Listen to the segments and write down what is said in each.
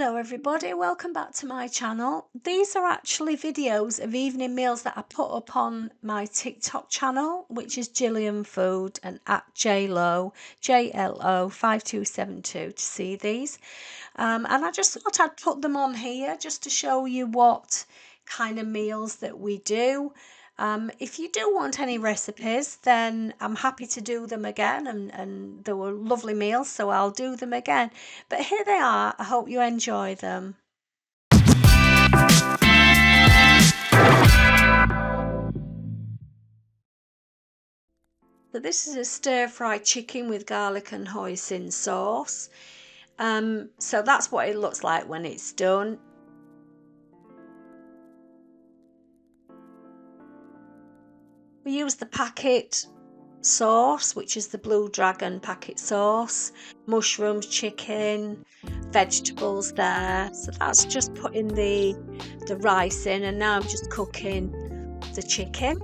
Hello everybody, welcome back to my channel. These are actually videos of evening meals that I put up on my TikTok channel, which is Gillian Food, and at JLO 5272 to see these. And I just thought I'd put them on here just to show you what kind of meals that we do. If you do want any recipes, then I'm happy to do them again, and they were lovely meals, so I'll do them again. But here they are. I hope you enjoy them. So this is a stir-fried chicken with garlic and hoisin sauce. So that's what it looks like when it's done. We use the packet sauce, which is the Blue Dragon packet sauce, mushrooms, chicken, vegetables there. So that's just putting the rice in, and now I'm just cooking the chicken.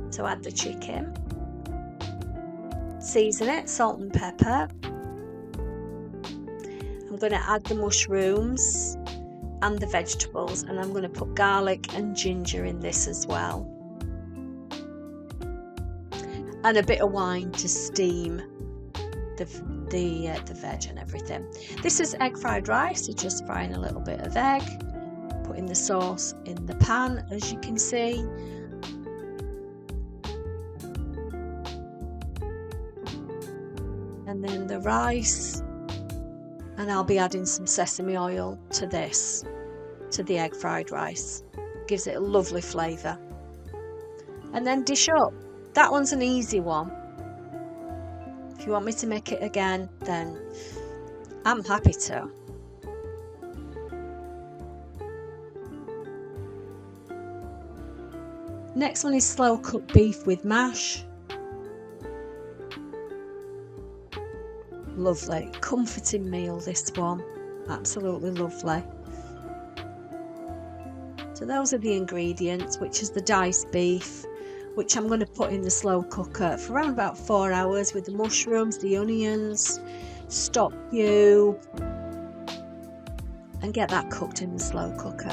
So add the chicken, season it, salt and pepper. I'm going to add the mushrooms and the vegetables, and I'm going to put garlic and ginger in this as well. And a bit of wine to steam the veg and everything. This is egg fried rice, so just frying a little bit of egg, putting the sauce in the pan, as you can see. And then the rice, and I'll be adding some sesame oil to this, to the egg fried rice. Gives it a lovely flavour. And then dish up. That one's an easy one. If you want me to make it again, then I'm happy to. Next one is slow cooked beef with mash. Lovely, comforting meal this one. Absolutely lovely. So those are the ingredients, which is the diced beef, which I'm going to put in the slow cooker for around about 4 hours with the mushrooms, the onions, stock cube, and get that cooked in the slow cooker.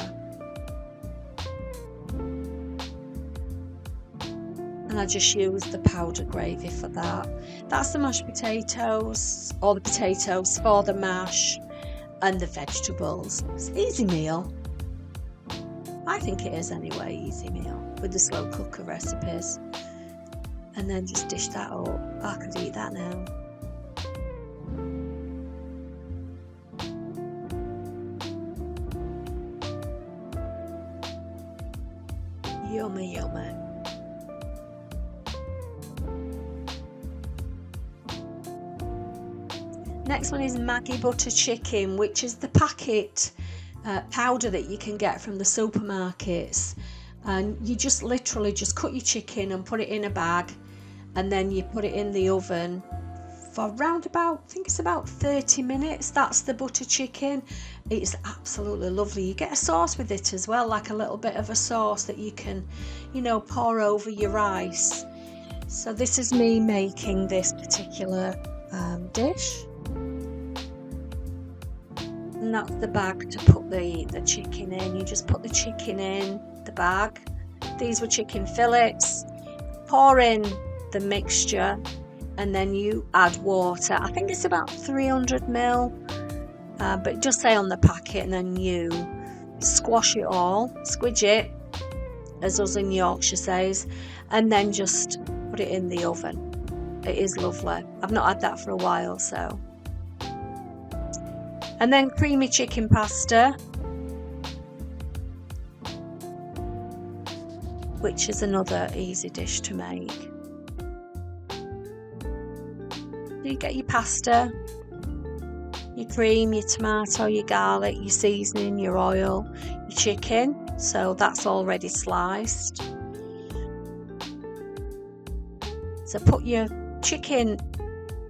And I just use the powder gravy for that. That's the mashed potatoes, or the potatoes for the mash, and the vegetables. It's an easy meal. I think it is anyway, easy meal with the slow cooker recipes. And then just dish that up. I could eat that now. Yummy, yummy. Next one is Maggi butter chicken, which is the packet powder that you can get from the supermarkets. And you just literally just cut your chicken and put it in a bag, and then you put it in the oven for around about, I think it's about 30 minutes. That's the butter chicken. It's absolutely lovely. You get a sauce with it as well, like a little bit of a sauce that you can, pour over your rice. So this is me making this particular dish. And that's the bag to put the chicken in. You just put the chicken in the bag. These were chicken fillets. Pour in the mixture, and then you add water. I think it's about 300 ml, but just say on the packet, and then you squash it all, squidge it, as us in Yorkshire says, and then just put it in the oven. It is lovely. I've not had that for a while, so. And then creamy chicken pasta, which is another easy dish to make. So you get your pasta, your cream, your tomato, your garlic, your seasoning, your oil, your chicken. So that's already sliced. So put your chicken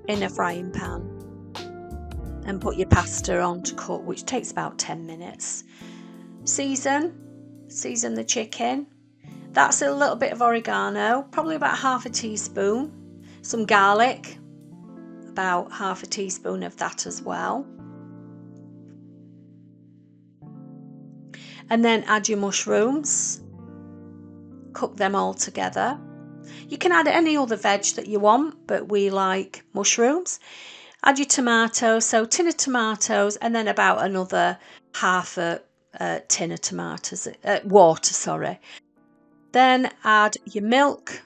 in a frying pan and put your pasta on to cook, which takes about 10 minutes. Season the chicken. That's a little bit of oregano, probably about half a teaspoon. Some garlic, about half a teaspoon of that as well. And then add your mushrooms, cook them all together. You can add any other veg that you want, but we like mushrooms. Add your tomatoes, so tin of tomatoes, and then about another half a tin of tomatoes, water, sorry. Then add your milk,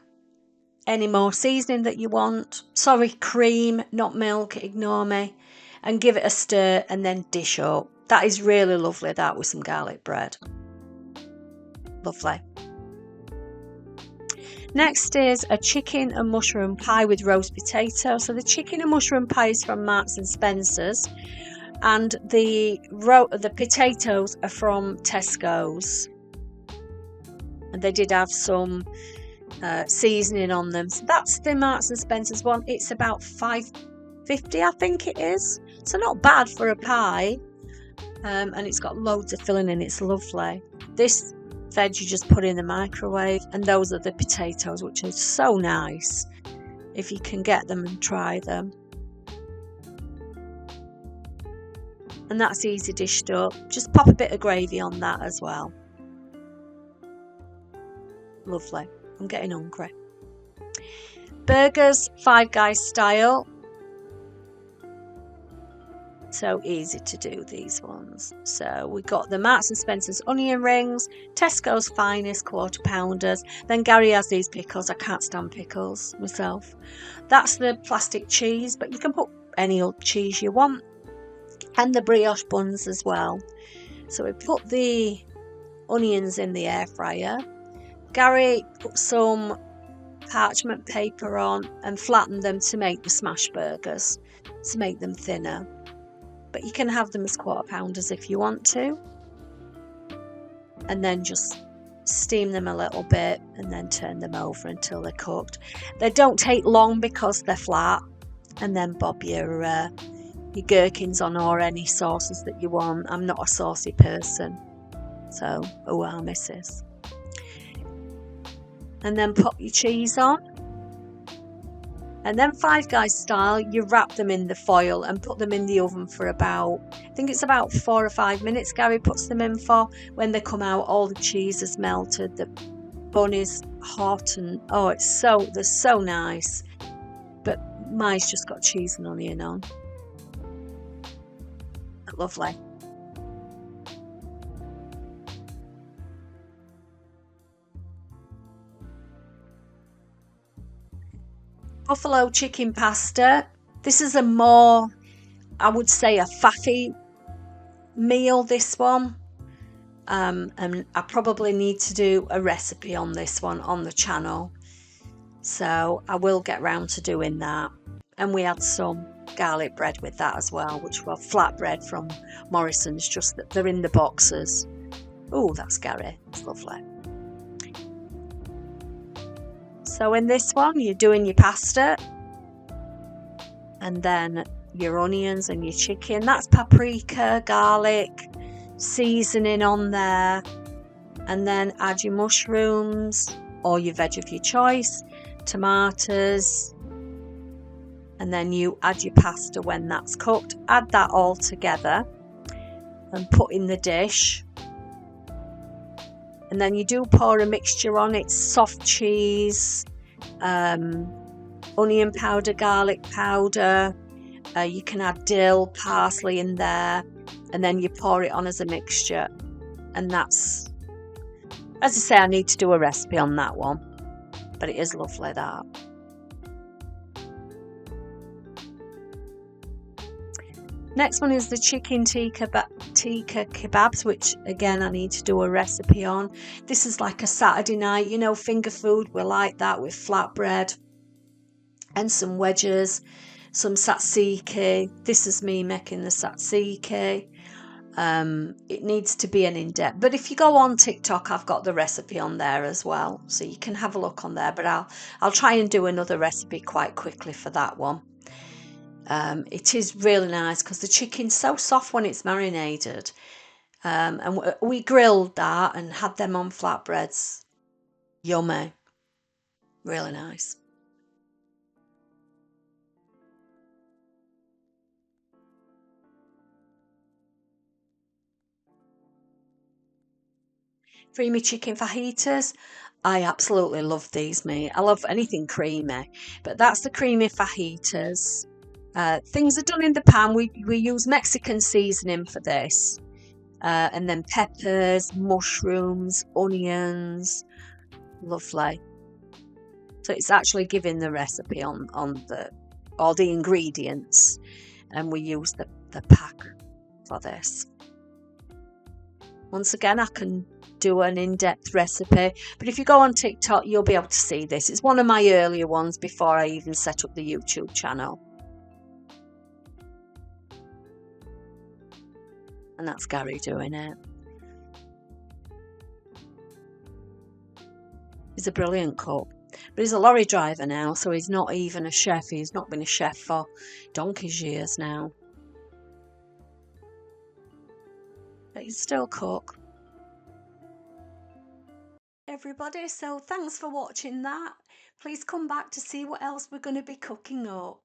any more seasoning that you want. Sorry, cream, not milk, ignore me. And give it a stir and then dish up. That is really lovely, that with some garlic bread. Lovely. Next is a chicken and mushroom pie with roast potato. So the chicken and mushroom pie is from Marks and Spencer's, and the potatoes are from Tesco's. And they did have some seasoning on them. So that's the Marks and Spencer's one. It's about $5.50, I think it is. So not bad for a pie. And it's got loads of filling in. It's lovely. This veg you just put in the microwave, and those are the potatoes, which are so nice if you can get them and try them. And that's easy dished up. Just pop a bit of gravy on that as well. Lovely. I'm getting hungry. Burgers, Five Guys style. So easy to do these ones. So we got the Marks and Spencer's onion rings, Tesco's Finest quarter pounders. Then Gary has these pickles. I can't stand pickles myself. That's the plastic cheese, but you can put any old cheese you want. And the brioche buns as well. So we put the onions in the air fryer. Gary put some parchment paper on and flattened them to make the smash burgers, to make them thinner. But you can have them as quarter pounders if you want to. And then just steam them a little bit and then turn them over until they're cooked. They don't take long because they're flat. And then bob your gherkins on, or any sauces that you want. I'm not a saucy person, so our missus. And then pop your cheese on. And then Five Guys style, you wrap them in the foil and put them in the oven for about, I think it's about 4 or 5 minutes Gary puts them in for. When they come out, all the cheese is melted, the bun is hot, and oh, they're so nice. But mine's just got cheese and onion on. Lovely. Buffalo chicken pasta. This is a more, I would say, a faffy meal, this one. And I probably need to do a recipe on this one on the channel. So I will get round to doing that. And we had some garlic bread with that as well, which were flatbread from Morrison's, just that they're in the boxes. Oh, that's Gary. It's lovely. So in this one, you're doing your pasta, and then your onions and your chicken. That's paprika, garlic, seasoning on there, and then add your mushrooms or your veg of your choice, tomatoes, and then you add your pasta when that's cooked. Add that all together and put in the dish. And then you do pour a mixture on. It's soft cheese, onion powder, garlic powder. You can add dill, parsley in there, and then you pour it on as a mixture. And that's, as I say, I need to do a recipe on that one, but it is lovely, that. Next one is the chicken tikka kebabs, which again I need to do a recipe on. This is like a Saturday night, finger food. We like that with flatbread and some wedges, some tzatziki. This is me making the tzatziki. It needs to be an in-depth, but if you go on TikTok, I've got the recipe on there as well, so you can have a look on there. But I'll try and do another recipe quite quickly for that one. It is really nice because the chicken's so soft when it's marinated. And we grilled that and had them on flatbreads. Yummy. Really nice. Creamy chicken fajitas. I absolutely love these, mate. I love anything creamy, but that's the creamy fajitas. Things are done in the pan. We use Mexican seasoning for this, and then peppers, mushrooms, onions. Lovely. So it's actually giving the recipe on the all the ingredients, and we use the pack for this. Once again, I can do an in-depth recipe, but if you go on TikTok, you'll be able to see this. It's one of my earlier ones before I even set up the YouTube channel. And that's Gary doing it. He's a brilliant cook. But he's a lorry driver now, so he's not even a chef. He's not been a chef for donkey's years now. But he's still a cook. Everybody, so thanks for watching that. Please come back to see what else we're going to be cooking up.